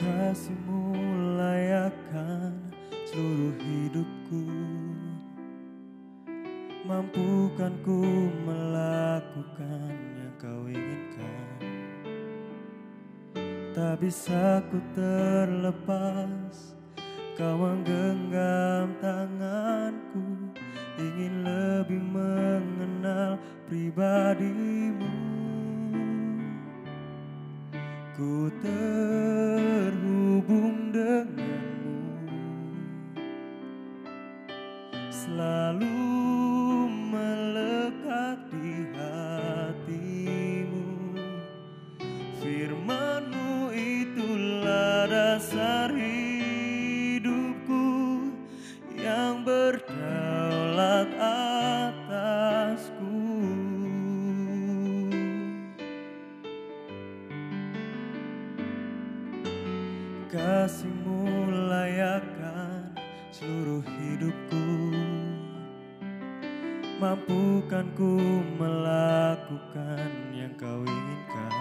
Kasih-Mu layakkan seluruh hidupku. Mampukan ku melakukan yang Kau inginkan. Tak bisa ku terlepas, Kau menggenggam tanganku. Ingin lebih mengenal pribadi-Mu. Ku terhubung denganmu, selalu melekat di hatimu. Firman-Mu itulah dasar hidupku, yang berdaulat atasku. Kasih-Mu layakkan seluruh hidupku. Mampukan ku melakukan yang Kau inginkan.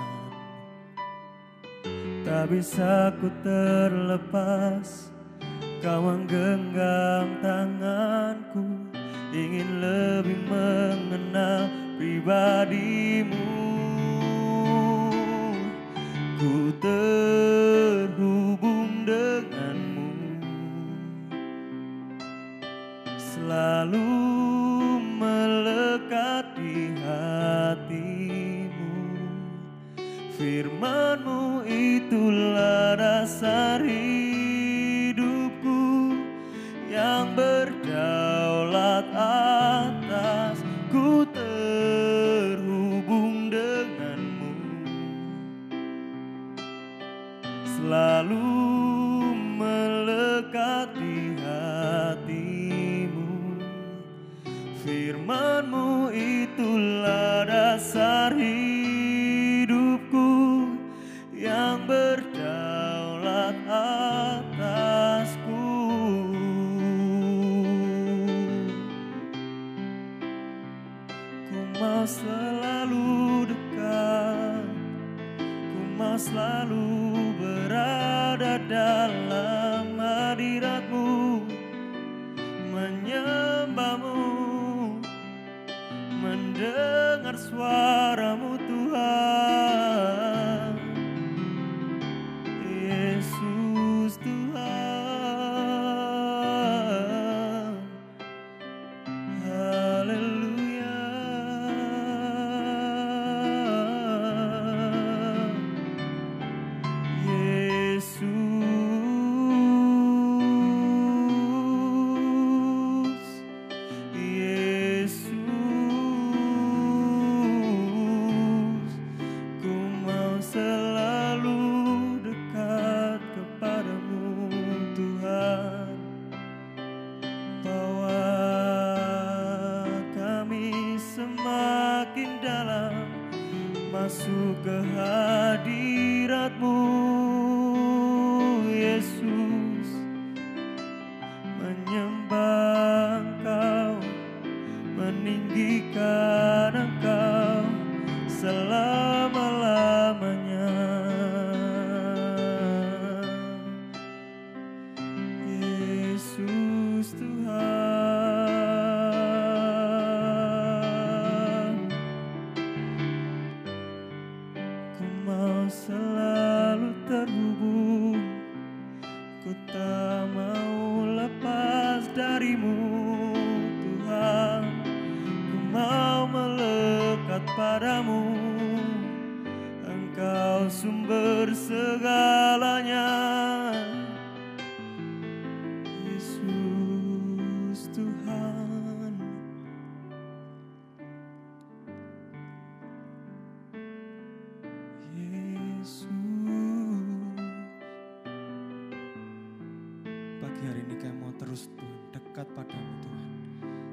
Tak bisa ku terlepas, Kau menggenggam tanganku. Ingin lebih mengenal pribadi-Mu. Ku terhubung denganmu, selalu melekat di hatimu. Firman-Mu itulah dasar hidupku, yang berdaulat atas. Ku terhubung denganmu, selalu melekat di hatimu. Firman-Mu itulah dasar hidupku, yang berdaulat atasku. Ku mau selalu dekat, ku mau selalu berada dalam hadirat-Mu, menyembah-Mu, mendengar suara-Mu Tuhan. Yesus Tuhan, haleluya. Yesus, ku mau selalu dekat kepadamu Tuhan. Bawa kami semakin dalam, masuk ke hadirat-Mu Yesus. Menyembah Engkau, meninggikan Engkau selama-lamanya. Yesus Tuhan, ku mau selalu terhubung, ku tak mau lepas dari-Mu Tuhan. Ku mau melekat padamu, Engkau sumber segalanya. Yesus Tuhan, Yesus. Pagi hari ini kami mau terus Tuhan dekat padamu Tuhan.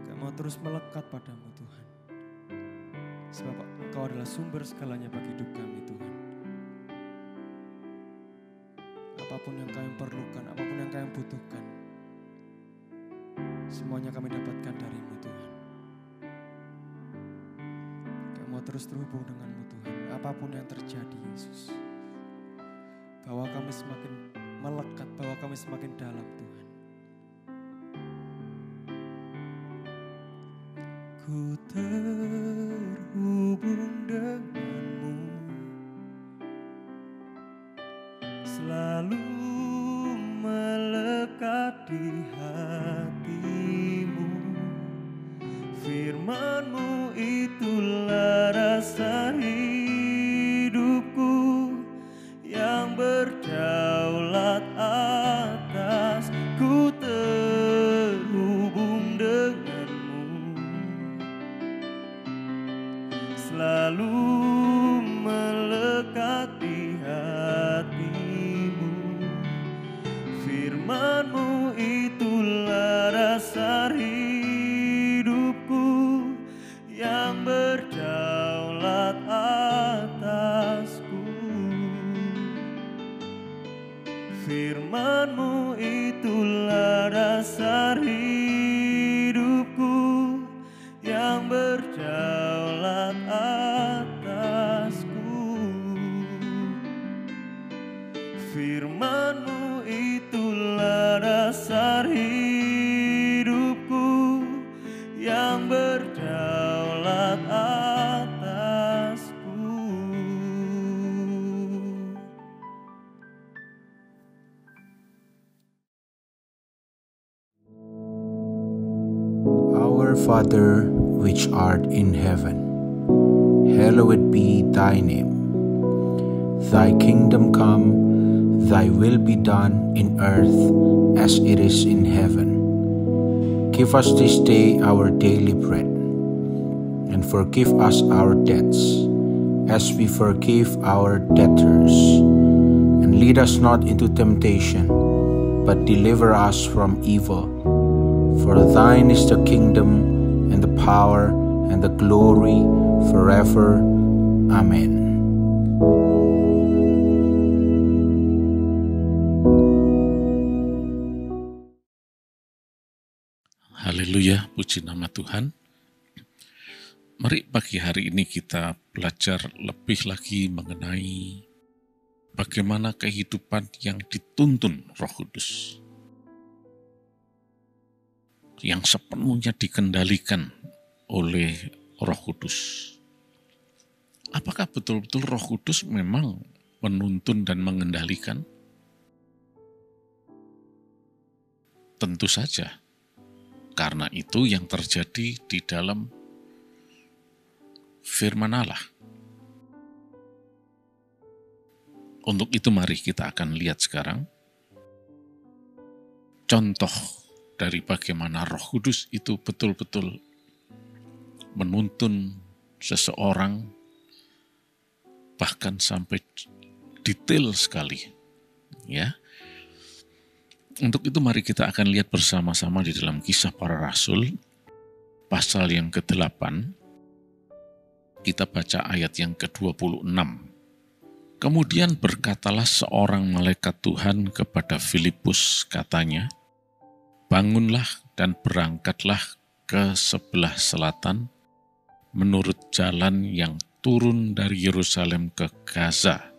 Kami mau terus melekat padamu Tuhan. Sebab Engkau adalah sumber segalanya bagi hidup kami Tuhan. Apapun yang kami perlukan, apapun yang kami butuhkan, semuanya kami dapatkan dari-Mu Tuhan. Kami mau terus terhubung dengan-Mu Tuhan. Apapun yang terjadi Yesus, bawa kami semakin melekat, bawa kami semakin dalam Tuhan. Ku terhubung denganmu, selalu melekat di hatimu. Firman-Mu itulah rasa hidupku yang berdaulat atas. Ku terhubung denganmu, selalu melekat di hatimu. Firman-Mu itulah rasa hidupku yang berdaulat atasku. Firman-Mu itulah rasa hidupku yang berdaulat atasku. Firman-Mu itulah dasar hidupku yang berdaulat atasku. Our Father, which art in heaven, hallowed be thy name. Thy kingdom come, thy will be done in earth as it is in heaven. Give us this day our daily bread, and forgive us our debts, as we forgive our debtors. And lead us not into temptation, but deliver us from evil. For thine is the kingdom, and the power, and the glory, forever. Amen. Haleluya, puji nama Tuhan. Mari pagi hari ini kita belajar lebih lagi mengenai bagaimana kehidupan yang dituntun Roh Kudus, yang sepenuhnya dikendalikan oleh Roh Kudus. Apakah betul-betul Roh Kudus memang menuntun dan mengendalikan? Tentu saja. Karena itu yang terjadi di dalam firman Allah. Untuk itu mari kita akan lihat sekarang contoh dari bagaimana Roh Kudus itu betul-betul menuntun seseorang, bahkan sampai detail sekali. Ya. Untuk itu mari kita akan lihat bersama-sama di dalam Kisah Para Rasul, pasal yang ke-8, kita baca ayat yang ke-26. Kemudian berkatalah seorang malaikat Tuhan kepada Filipus, katanya, bangunlah dan berangkatlah ke sebelah selatan, menurut jalan yang turun dari Yerusalem ke Gaza.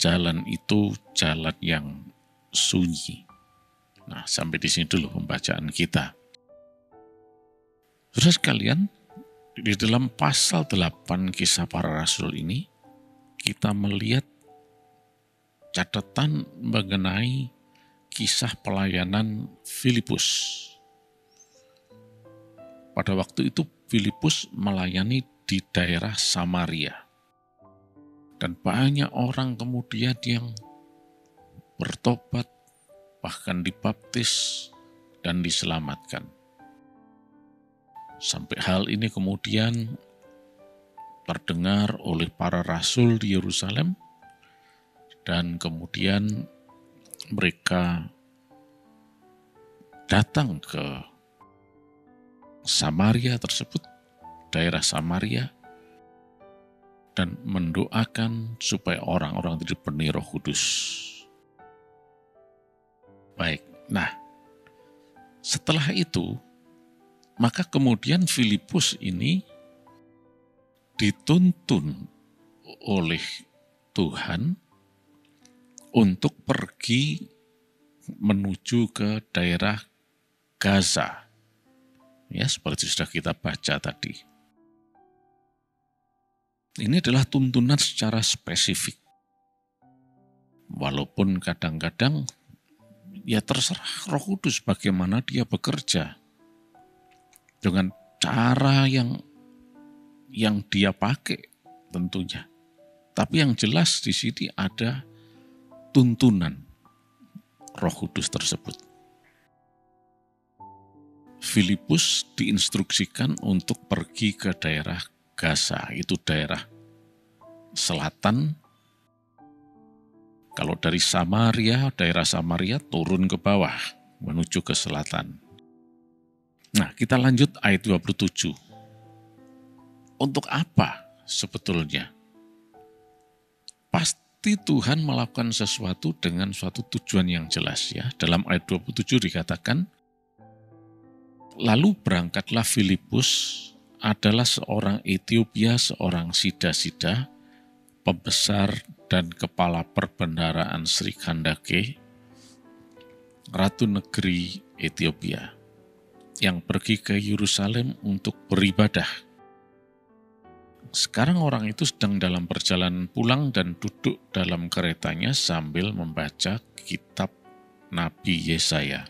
Jalan itu jalan yang sunyi. Nah, sampai di sini dulu pembacaan kita. Saudara sekalian, di dalam pasal 8 Kisah Para Rasul ini, kita melihat catatan mengenai kisah pelayanan Filipus. Pada waktu itu Filipus melayani di daerah Samaria. Dan banyak orang kemudian yang bertobat, bahkan dibaptis dan diselamatkan. Sampai hal ini kemudian terdengar oleh para rasul di Yerusalem, dan kemudian mereka datang ke Samaria tersebut, daerah Samaria, dan mendoakan supaya orang-orang dipenuhi Roh Kudus. Baik, nah setelah itu, maka kemudian Filipus ini dituntun oleh Tuhan untuk pergi menuju ke daerah Gaza. Ya, seperti sudah kita baca tadi. Ini adalah tuntunan secara spesifik. Walaupun kadang-kadang ya terserah Roh Kudus bagaimana dia bekerja. Dengan cara yang dia pakai tentunya. Tapi yang jelas di sini ada tuntunan Roh Kudus tersebut. Filipus diinstruksikan untuk pergi ke daerah Gaza, itu daerah selatan. Kalau dari Samaria, daerah Samaria turun ke bawah, menuju ke selatan. Nah, kita lanjut ayat 27. Untuk apa sebetulnya? Pasti Tuhan melakukan sesuatu dengan suatu tujuan yang jelas ya. Dalam ayat 27 dikatakan, lalu berangkatlah Filipus, adalah seorang Etiopia, seorang sida-sida, pembesar dan kepala perbendaharaan Sri Kandake, ratu negeri Etiopia, yang pergi ke Yerusalem untuk beribadah. Sekarang orang itu sedang dalam perjalanan pulang dan duduk dalam keretanya sambil membaca kitab Nabi Yesaya.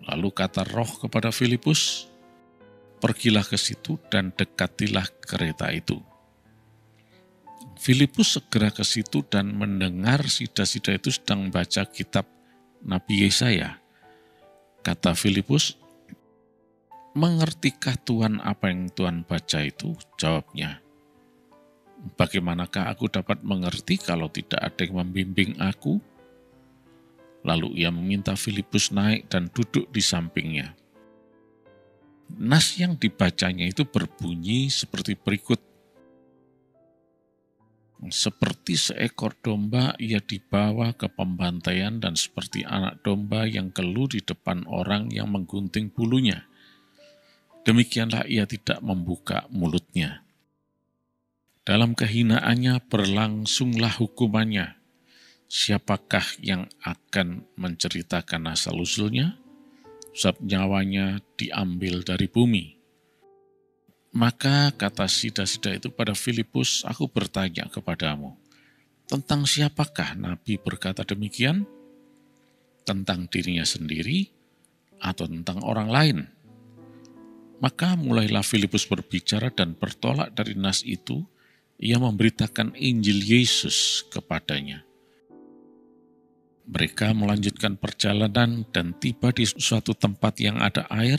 Lalu kata Roh kepada Filipus, pergilah ke situ dan dekatilah kereta itu. Filipus segera ke situ dan mendengar sida-sida itu sedang membaca kitab Nabi Yesaya. Kata Filipus, mengertikah Tuhan apa yang Tuhan baca itu? Jawabnya, bagaimanakah aku dapat mengerti kalau tidak ada yang membimbing aku? Lalu ia meminta Filipus naik dan duduk di sampingnya. Nas yang dibacanya itu berbunyi seperti berikut. Seperti seekor domba ia dibawa ke pembantaian dan seperti anak domba yang keluh di depan orang yang menggunting bulunya. Demikianlah ia tidak membuka mulutnya. Dalam kehinaannya berlangsunglah hukumannya. Siapakah yang akan menceritakan asal-usulnya? Sebab nyawanya diambil dari bumi. Maka kata sida-sida itu pada Filipus, aku bertanya kepadamu, tentang siapakah Nabi berkata demikian? Tentang dirinya sendiri atau tentang orang lain? Maka mulailah Filipus berbicara dan bertolak dari nas itu, ia memberitakan Injil Yesus kepadanya. Mereka melanjutkan perjalanan dan tiba di suatu tempat yang ada air.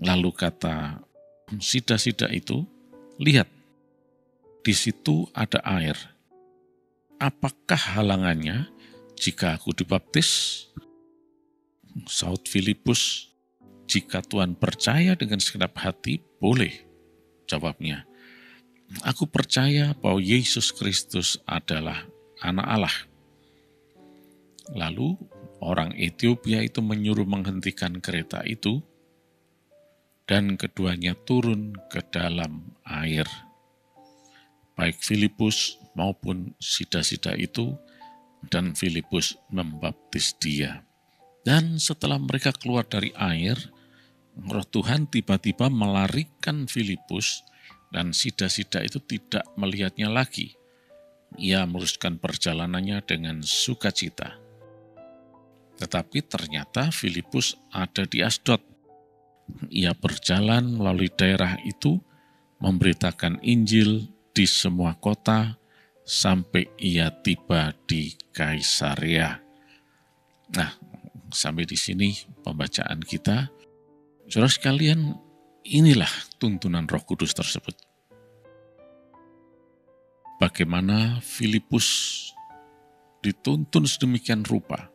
Lalu kata sida-sida itu, lihat, di situ ada air. Apakah halangannya jika aku dibaptis? Saud Filipus, jika Tuhan percaya dengan segenap hati, boleh. Jawabnya, aku percaya bahwa Yesus Kristus adalah Anak Allah. Lalu orang Etiopia itu menyuruh menghentikan kereta itu dan keduanya turun ke dalam air. Baik Filipus maupun sida-sida itu, dan Filipus membaptis dia. Dan setelah mereka keluar dari air, Roh Tuhan tiba-tiba melarikan Filipus dan sida-sida itu tidak melihatnya lagi. Ia meneruskan perjalanannya dengan sukacita. Tetapi ternyata Filipus ada di Asdod. Ia berjalan melalui daerah itu, memberitakan Injil di semua kota, sampai ia tiba di Kaisarea. Nah, sampai di sini pembacaan kita. Saudara sekalian, inilah tuntunan Roh Kudus tersebut. Bagaimana Filipus dituntun sedemikian rupa.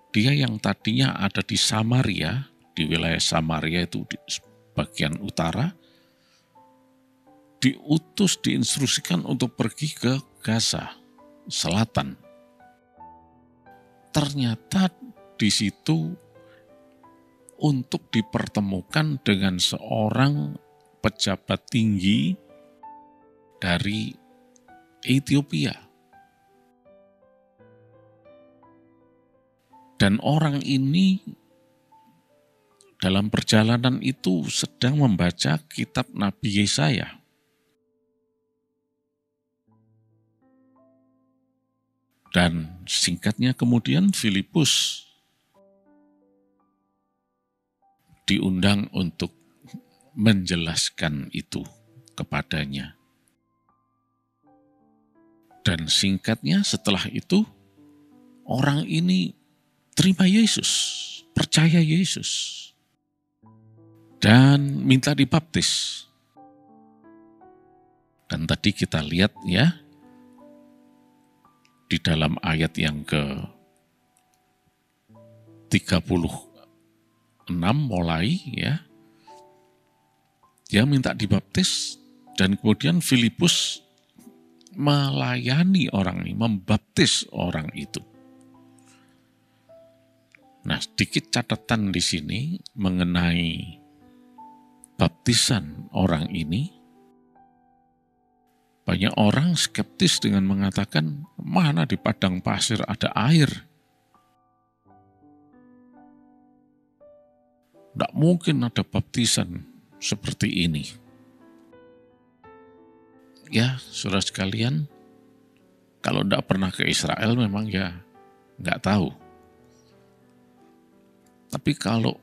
Dia yang tadinya ada di Samaria, di wilayah Samaria itu di bagian utara, diinstruksikan untuk pergi ke Gaza, selatan. Ternyata di situ untuk dipertemukan dengan seorang pejabat tinggi dari Etiopia. Dan orang ini dalam perjalanan itu sedang membaca kitab Nabi Yesaya. Dan singkatnya kemudian Filipus diundang untuk menjelaskan itu kepadanya. Dan singkatnya setelah itu orang ini terima Yesus, percaya Yesus, dan minta dibaptis. Dan tadi kita lihat ya, di dalam ayat yang ke-36 mulai ya, dia minta dibaptis dan kemudian Filipus melayani orang ini, membaptis orang itu. Nah, sedikit catatan di sini mengenai baptisan orang ini. Banyak orang skeptis dengan mengatakan, mana di padang pasir ada air? Tidak mungkin ada baptisan seperti ini. Ya, saudara sekalian, kalau tidak pernah ke Israel memang ya nggak tahu. Tapi kalau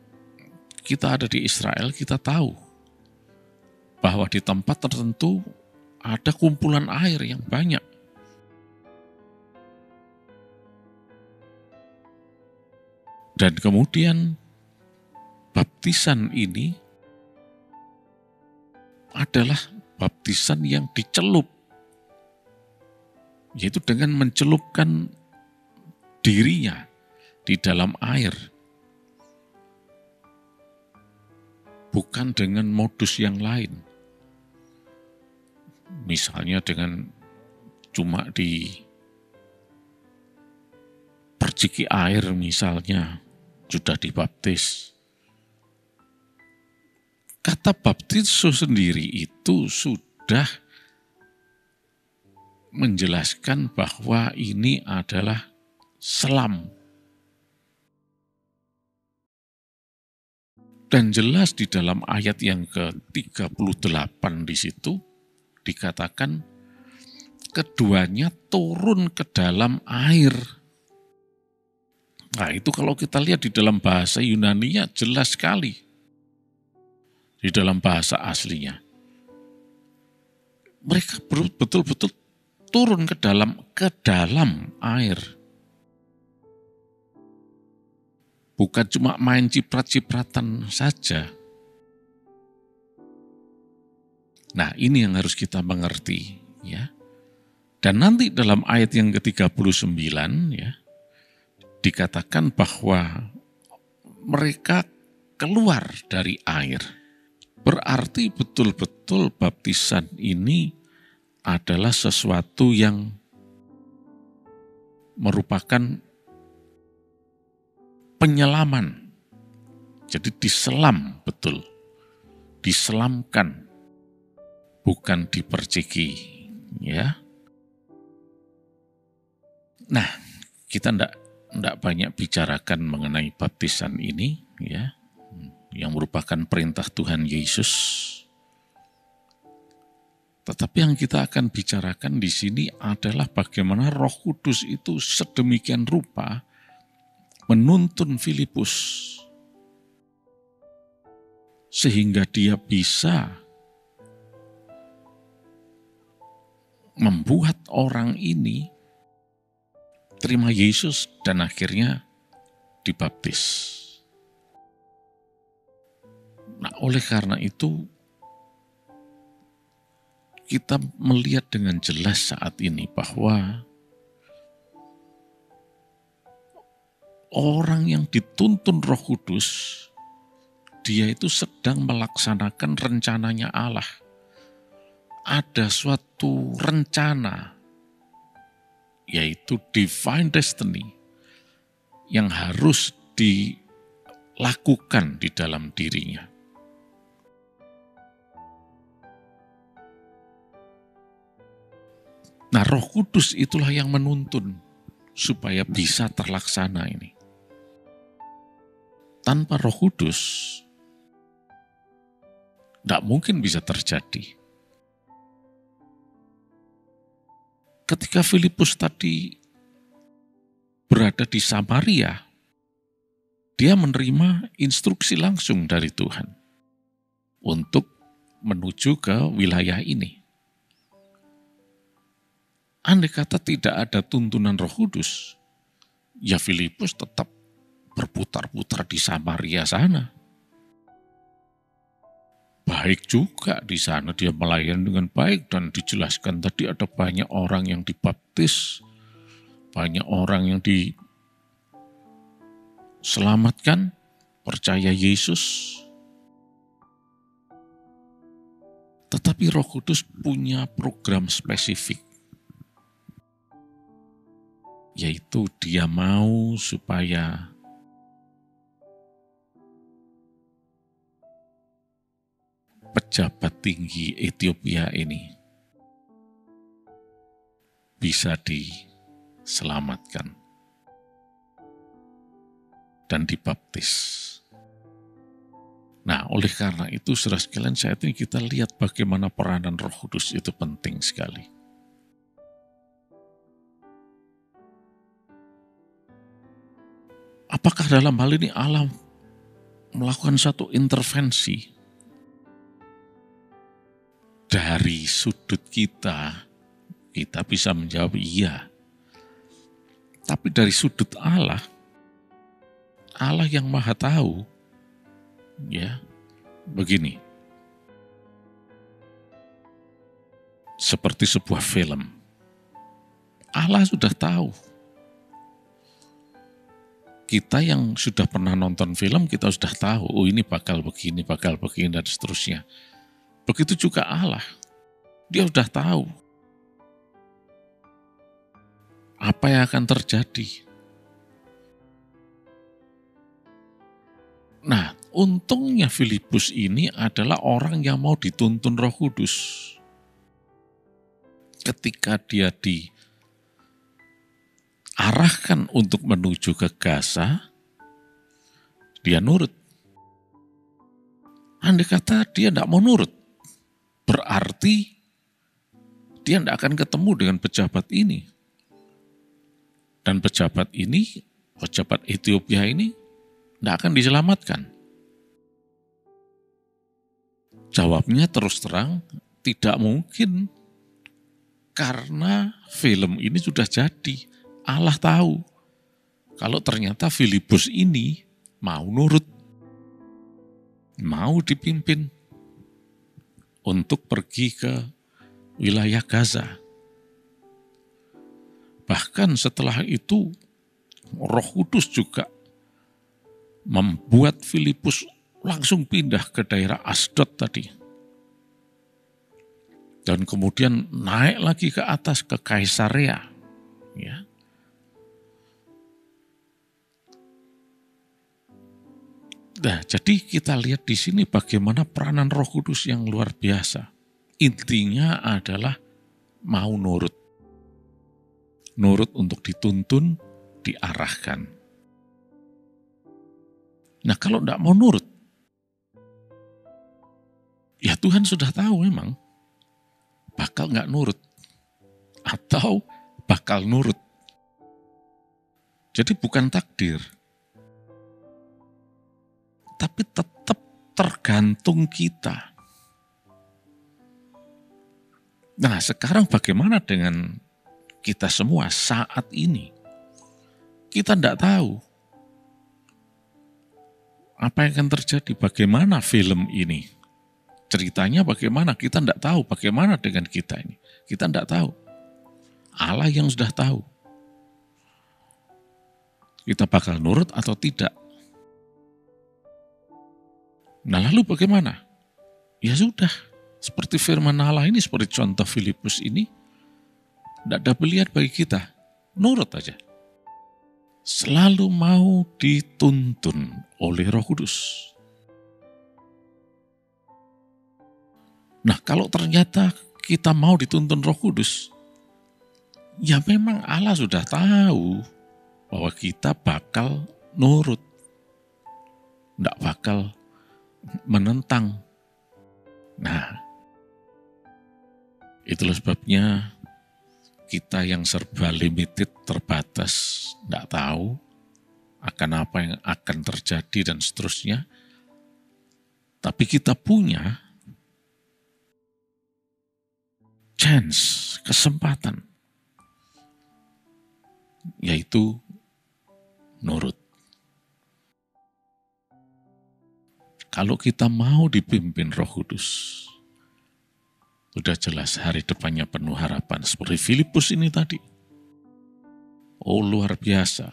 kita ada di Israel, kita tahu bahwa di tempat tertentu ada kumpulan air yang banyak. Dan kemudian baptisan ini adalah baptisan yang dicelup, yaitu dengan mencelupkan dirinya di dalam air. Bukan dengan modus yang lain. Misalnya dengan cuma diperciki air misalnya, sudah dibaptis. Kata baptis sendiri itu sudah menjelaskan bahwa ini adalah selam. Dan jelas di dalam ayat yang ke-38 di situ dikatakan keduanya turun ke dalam air. Nah, itu kalau kita lihat di dalam bahasa Yunani-nya jelas sekali. Di dalam bahasa aslinya. Mereka betul-betul turun ke dalam air. Bukan cuma main ciprat-cipratan saja. Nah, ini yang harus kita mengerti, ya. Dan nanti dalam ayat yang ke-39 ya, dikatakan bahwa mereka keluar dari air. Berarti betul-betul baptisan ini adalah sesuatu yang merupakan penyelaman. Jadi diselam betul. Diselamkan. Bukan diperciki, ya. Nah, kita enggak banyak bicarakan mengenai baptisan ini, ya, yang merupakan perintah Tuhan Yesus. Tetapi yang kita akan bicarakan di sini adalah bagaimana Roh Kudus itu sedemikian rupa menuntun Filipus sehingga dia bisa membuat orang ini terima Yesus dan akhirnya dibaptis. Nah, oleh karena itu kita melihat dengan jelas saat ini bahwa orang yang dituntun Roh Kudus, dia itu sedang melaksanakan rencananya Allah. Ada suatu rencana, yaitu divine destiny, yang harus dilakukan di dalam dirinya. Nah, Roh Kudus itulah yang menuntun supaya bisa terlaksana ini. tanpa Roh Kudus tidak mungkin bisa terjadi. Ketika Filipus tadi berada di Samaria, dia menerima instruksi langsung dari Tuhan untuk menuju ke wilayah ini. Andai kata tidak ada tuntunan Roh Kudus, ya Filipus tetap berputar-putar di Samaria sana. Baik juga di sana dia melayani dengan baik dan dijelaskan tadi ada banyak orang yang dibaptis, banyak orang yang diselamatkan, percaya Yesus. Tetapi Roh Kudus punya program spesifik, yaitu dia mau supaya pejabat tinggi Ethiopia ini bisa diselamatkan dan dibaptis. Nah, oleh karena itu, saudara sekalian, saat ini kita lihat bagaimana peranan Roh Kudus itu penting sekali. Apakah dalam hal ini Allah melakukan satu intervensi? Dari sudut kita bisa menjawab iya. Tapi dari sudut Allah yang Maha Tahu, ya, begini. Seperti sebuah film. Allah sudah tahu. Kita yang sudah pernah nonton film, kita sudah tahu, oh ini bakal begini, dan seterusnya. Begitu juga Allah. Dia sudah tahu apa yang akan terjadi. Nah, untungnya Filipus ini adalah orang yang mau dituntun Roh Kudus. Ketika dia diarahkan untuk menuju ke Gaza, dia nurut. Andai kata dia tidak mau nurut, berarti dia tidak akan ketemu dengan pejabat ini. Dan pejabat Ethiopia ini tidak akan diselamatkan. Jawabnya terus terang, tidak mungkin. Karena film ini sudah jadi. Allah tahu. Kalau ternyata Filipus ini mau nurut, mau dipimpin untuk pergi ke wilayah Gaza. Bahkan setelah itu, Roh Kudus juga membuat Filipus langsung pindah ke daerah Asdod tadi. Dan kemudian naik lagi ke atas ke Kaisarea. Ya. Nah, jadi kita lihat di sini bagaimana peranan Roh Kudus yang luar biasa. Intinya adalah mau nurut. Nurut untuk dituntun, diarahkan. Nah, kalau tidak mau nurut, ya Tuhan sudah tahu memang bakal nggak nurut atau bakal nurut. Jadi bukan takdir, tapi tetap tergantung kita. Nah, sekarang bagaimana dengan kita semua saat ini? Kita tidak tahu apa yang akan terjadi, bagaimana film ini. Ceritanya bagaimana, kita tidak tahu. Bagaimana dengan kita ini? Kita tidak tahu. Allah yang sudah tahu. Kita bakal nurut atau tidak. Nah, lalu bagaimana? Ya sudah, seperti firman Allah ini, seperti contoh Filipus ini, tidak ada pilihan bagi kita. Nurut aja. Selalu mau dituntun oleh Roh Kudus. Nah, kalau ternyata kita mau dituntun Roh Kudus, ya memang Allah sudah tahu bahwa kita bakal nurut. tidak bakal menentang. Nah, itulah sebabnya kita yang serba limited, terbatas, tidak tahu akan apa yang akan terjadi dan seterusnya. Tapi kita punya chance, kesempatan, yaitu nurut. Kalau kita mau dipimpin Roh Kudus, sudah jelas hari depannya penuh harapan. Seperti Filipus ini tadi. Oh, luar biasa.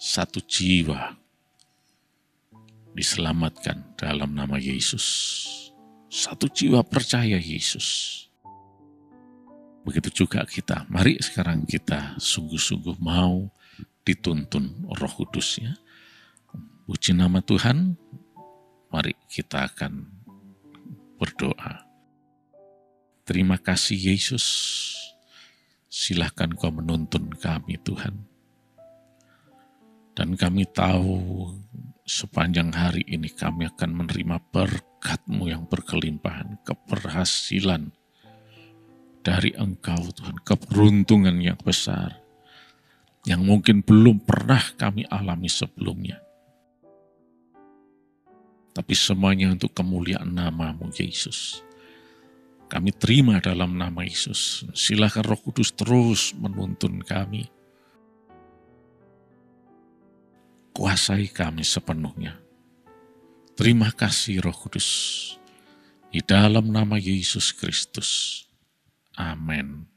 Satu jiwa diselamatkan dalam nama Yesus. Satu jiwa percaya Yesus. Begitu juga kita. Mari sekarang kita sungguh-sungguh mau dituntun Roh Kudus-Nya. Puji nama Tuhan. Mari kita akan berdoa. Terima kasih Yesus, silahkan Kau menuntun kami Tuhan. Dan kami tahu sepanjang hari ini kami akan menerima berkat-Mu yang berkelimpahan, keberhasilan dari Engkau Tuhan, keberuntungan yang besar, yang mungkin belum pernah kami alami sebelumnya. Tapi semuanya untuk kemuliaan nama-Mu Yesus. Kami terima dalam nama Yesus. Silakan Roh Kudus terus menuntun kami. Kuasai kami sepenuhnya. Terima kasih Roh Kudus. Di dalam nama Yesus Kristus. Amin.